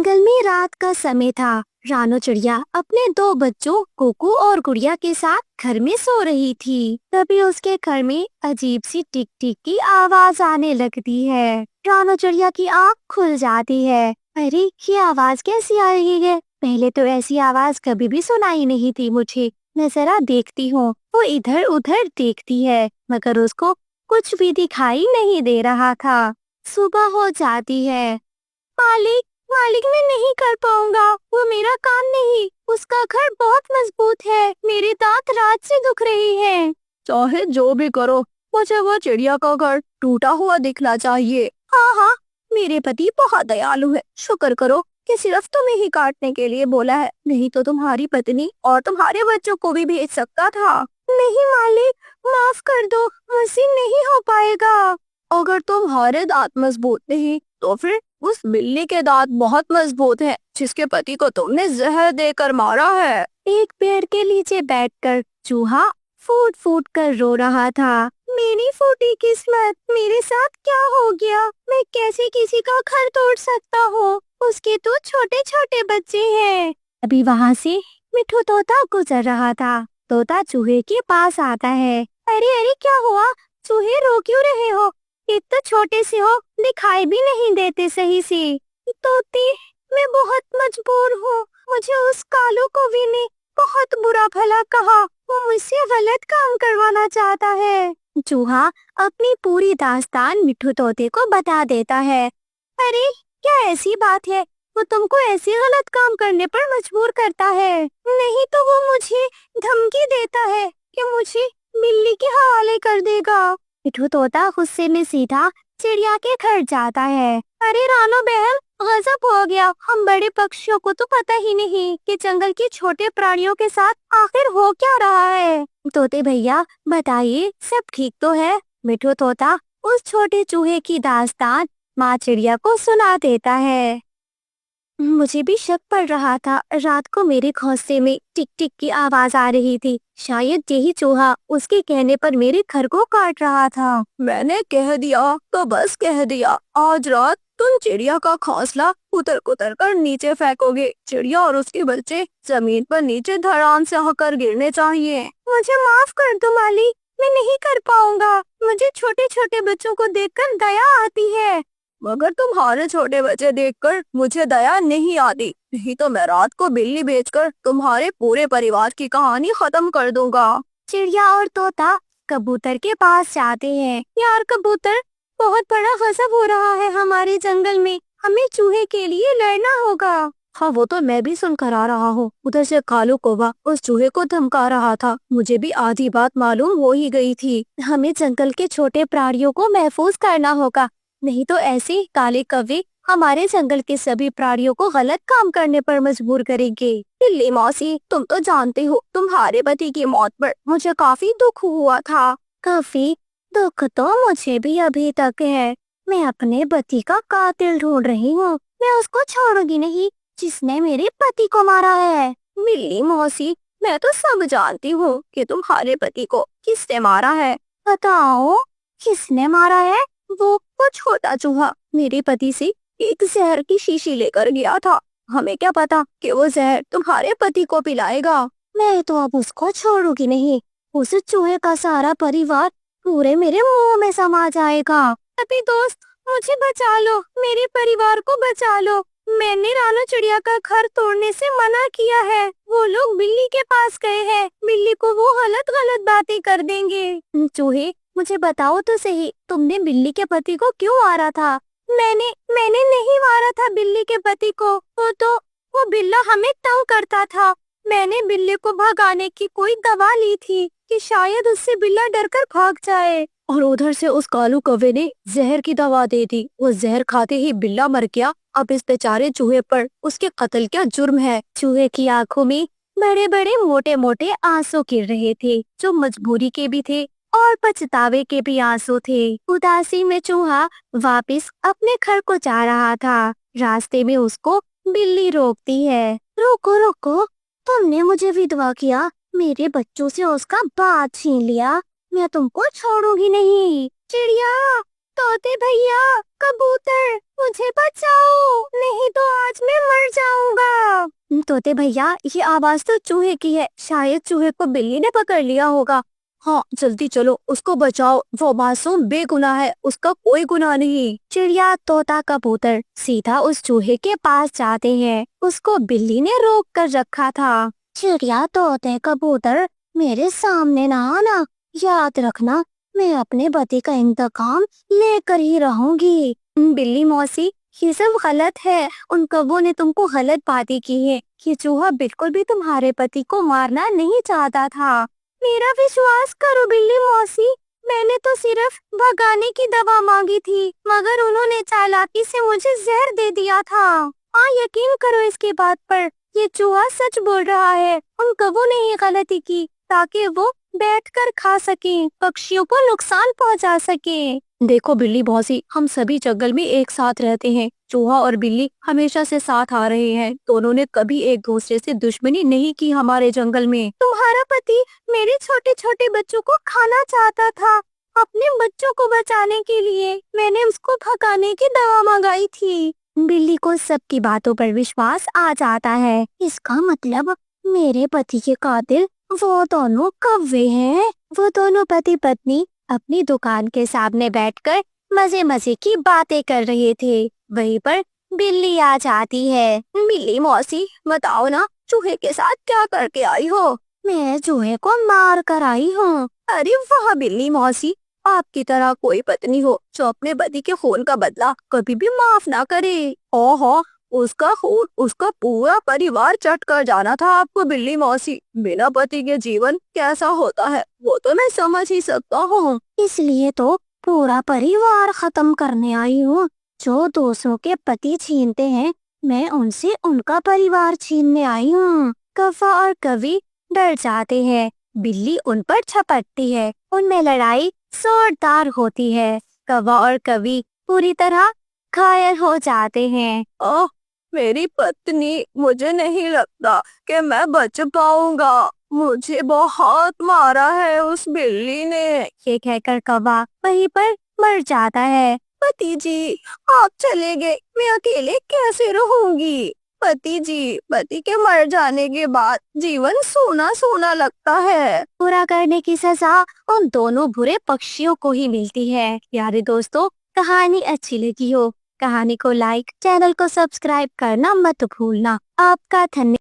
जंगल में रात का समय था। रानो चिड़िया अपने दो बच्चों कुकू और गुड़िया के साथ घर में सो रही थी। तभी उसके घर में अजीब सी टिक टिक की आवाज आने लगती है। रानो चिड़िया की आँख खुल जाती है। अरे ये आवाज कैसी आ रही है? पहले तो ऐसी आवाज कभी भी सुनाई नहीं थी मुझे। मैं जरा देखती हूँ। वो इधर उधर देखती है मगर उसको कुछ भी दिखाई नहीं दे रहा था। सुबह हो जाती है। मालिक, मालिक मैं नहीं कर पाऊंगा, वो मेरा काम नहीं। उसका घर बहुत मजबूत है, मेरे दांत रात से दुख रहे हैं। चाहे जो भी करो, मुझे वो चिड़िया का घर टूटा हुआ दिखना चाहिए। हाँ हाँ, मेरे पति बहुत दयालु है, शुक्र करो कि सिर्फ तुम्हें ही काटने के लिए बोला है, नहीं तो तुम्हारी पत्नी और तुम्हारे बच्चों को भी भेज सकता था। नहीं मालिक, माफ कर दो, मुझसे नहीं हो पाएगा। अगर तुम्हारे दांत मजबूत नहीं तो फिर उस बिल्ली के दांत बहुत मजबूत हैं, जिसके पति को तुमने जहर देकर मारा है। एक पेड़ के नीचे बैठकर चूहा फूट फूट कर रो रहा था। मेरी फूटी किस्मत, मेरे साथ क्या हो गया? मैं कैसे किसी का घर तोड़ सकता हूँ? उसके तो छोटे छोटे बच्चे हैं। अभी वहाँ से मिठू तोता गुजर रहा था। तोता चूहे के पास आता है। अरे अरे क्या हुआ? चूहे रो क्यों रहे हो? एक तो छोटे से हो, दिखाई भी नहीं देते सही से। तोती, मैं बहुत मजबूर हूँ। मुझे उस कालू कौवे ने बहुत बुरा भला कहा। वो मुझसे गलत काम करवाना चाहता है। चूहा अपनी पूरी दास्तान मिठू तोते को बता देता है। अरे क्या ऐसी बात है? वो तुमको ऐसे गलत काम करने पर मजबूर करता है। नहीं तो वो मुझे धमकी देता है कि मुझे बिल्ली के हवाले कर देगा। मिठू तोता गुस्से में सीधा चिड़िया के घर जाता है। अरे रानो बहन, गजब हो गया। हम बड़े पक्षियों को तो पता ही नहीं कि जंगल के छोटे प्राणियों के साथ आखिर हो क्या रहा है। तोते भैया बताइए, सब ठीक तो है? मिठू तोता उस छोटे चूहे की दास्तान माँ चिड़िया को सुना देता है। मुझे भी शक पड़ रहा था। रात को मेरे घोंसले में टिक टिक की आवाज आ रही थी। शायद यही चूहा उसके कहने पर मेरे घर को काट रहा था। मैंने कह दिया तो बस कह दिया, आज रात तुम चिड़िया का घोंसला उतर कुतर कर नीचे फेंकोगे। चिड़िया और उसके बच्चे जमीन पर नीचे धड़ाम से होकर गिरने चाहिए। मुझे माफ कर दो मालिक, मैं नहीं कर पाऊंगा। मुझे छोटे छोटे बच्चों को देखकर दया आती है। मगर तुम्हारे छोटे बच्चे देखकर मुझे दया नहीं आती, नहीं तो मैं रात को बिल्ली बेचकर तुम्हारे पूरे परिवार की कहानी खत्म कर दूंगा। चिड़िया और तोता कबूतर के पास जाते हैं। यार कबूतर, बहुत बड़ा गजब हो रहा है हमारे जंगल में। हमें चूहे के लिए लड़ना होगा। हाँ, वो तो मैं भी सुन कर आ रहा हूँ। उधर से कालू कौवा उस चूहे को धमका रहा था। मुझे भी आधी बात मालूम हो ही गई थी। हमें जंगल के छोटे प्राणियों को महफूज करना होगा, नहीं तो ऐसे काले कौवे हमारे जंगल के सभी प्राणियों को गलत काम करने पर मजबूर करेंगे। बिल्ली मौसी, तुम तो जानते हो तुम्हारे पति की मौत पर मुझे काफी दुख हुआ था। काफी दुख तो मुझे भी अभी तक है। मैं अपने पति का कातिल ढूंढ रही हूँ। मैं उसको छोड़ूंगी नहीं जिसने मेरे पति को मारा है। बिल्ली मौसी, मैं तो सब जानती हूँ कि तुम्हारे पति को किसने मारा है। बताओ, किसने मारा है? वो छोटा चूहा मेरे पति से एक जहर की शीशी लेकर गया था। हमें क्या पता कि वो जहर तुम्हारे पति को पिलाएगा। मैं तो अब उसको छोड़ूंगी नहीं। उस चूहे का सारा परिवार पूरे मेरे मुंह में समा जाएगा। अभी दोस्त, मुझे बचा लो, मेरे परिवार को बचा लो। मैंने रानो चिड़िया का घर तोड़ने से मना किया है। वो लोग बिल्ली के पास गए हैं। बिल्ली को वो गलत गलत बातें कर देंगे। चूहे, मुझे बताओ तो सही, तुमने बिल्ली के पति को क्यों मारा था? मैंने मैंने नहीं मारा था बिल्ली के पति को। वो बिल्ला हमें तंग करता था। मैंने बिल्ली को भगाने की कोई दवा ली थी कि शायद उससे बिल्ला डरकर भाग जाए। और उधर से उस कालू कौवे ने जहर की दवा दे दी। वो जहर खाते ही बिल्ला मर गया। अब इस बेचारे चूहे पर उसके कत्ल क्या जुर्म है। चूहे की आंखों में बड़े बड़े मोटे मोटे आंसू गिर रहे थे, जो मजबूरी के भी थे और पछतावे के भी आंसू थे। उदासी में चूहा वापस अपने घर को जा रहा था। रास्ते में उसको बिल्ली रोकती है। रुको रुको, तुमने मुझे विधवा किया, मेरे बच्चों से उसका बात छीन लिया। मैं तुमको छोड़ूंगी नहीं। चिड़िया, तोते भैया, कबूतर, मुझे बचाओ, नहीं तो आज मैं मर जाऊंगा। तोते भैया, ये आवाज तो चूहे की है, शायद चूहे को बिल्ली ने पकड़ लिया होगा। हाँ, जल्दी चलो, उसको बचाओ, वो मासूम बेगुनाह है, उसका कोई गुनाह नहीं। चिड़िया, तोता, कबूतर सीधा उस चूहे के पास जाते हैं। उसको बिल्ली ने रोक कर रखा था। चिड़िया, तोते, कबूतर, मेरे सामने ना आना। याद रखना, मैं अपने पति का इंतकाम लेकर ही रहूंगी। बिल्ली मौसी, ये सब गलत है। उन कौवों ने तुमको गलत बातें की है। ये चूहा बिल्कुल भी तुम्हारे पति को मारना नहीं चाहता था। मेरा विश्वास करो बिल्ली मौसी, मैंने तो सिर्फ भगाने की दवा मांगी थी, मगर उन्होंने चालाकी से मुझे जहर दे दिया था। हाँ, यकीन करो इसके बात पर, ये चूहा सच बोल रहा है। उन कौवों ने ही गलती की ताकि वो बैठकर खा सके, पक्षियों को नुकसान पहुंचा सके। देखो बिल्ली मौसी, हम सभी जंगल में एक साथ रहते हैं। चूहा और बिल्ली हमेशा से साथ आ रहे हैं। दोनों ने कभी एक दूसरे से दुश्मनी नहीं की हमारे जंगल में। तुम्हारा पति मेरे छोटे छोटे बच्चों को खाना चाहता था। अपने बच्चों को बचाने के लिए मैंने उसको भगाने की दवा मंगाई थी। बिल्ली को सबकी बातों पर विश्वास आ जाता है। इसका मतलब मेरे पति के कातिल वो दोनों कौवे हैं। वो दोनों पति पत्नी अपनी दुकान के सामने बैठकर मजे मजे की बातें कर रहे थे। वहीं पर बिल्ली आ जाती है। बिल्ली मौसी, बताओ ना, चूहे के साथ क्या करके आई हो? मैं चूहे को मार कर आई हूँ। अरे वाह बिल्ली मौसी, आपकी तरह कोई पत्नी हो जो अपने पति के खून का बदला कभी भी माफ ना करे। ओहो, उसका खून उसका पूरा परिवार चट कर जाना था आपको बिल्ली मौसी। बिना पति के जीवन कैसा होता है वो तो मैं समझ ही सकता हूँ। इसलिए तो पूरा परिवार खत्म करने आई हूँ। जो दूसरों के पति छीनते हैं, मैं उनसे उनका परिवार छीनने आई हूँ। कौवा और कवि डर जाते हैं। बिल्ली उन पर झपटती है। उनमें लड़ाई जोरदार होती है। कौवा और कवि पूरी तरह घायल हो जाते हैं। ओह, मेरी पत्नी, मुझे नहीं लगता कि मैं बच पाऊंगा। मुझे बहुत मारा है उस बिल्ली ने। ये कहकर कौवा वहीं पर मर जाता है। पति जी, आप चले गए, मैं अकेले कैसे रहूंगी? पति जी, पति के मर जाने के बाद जीवन सूना सूना लगता है। बुरा करने की सजा उन दोनों बुरे पक्षियों को ही मिलती है। प्यारे दोस्तों, कहानी अच्छी लगी हो, कहानी को लाइक, चैनल को सब्सक्राइब करना मत भूलना। आपका धन्यवाद।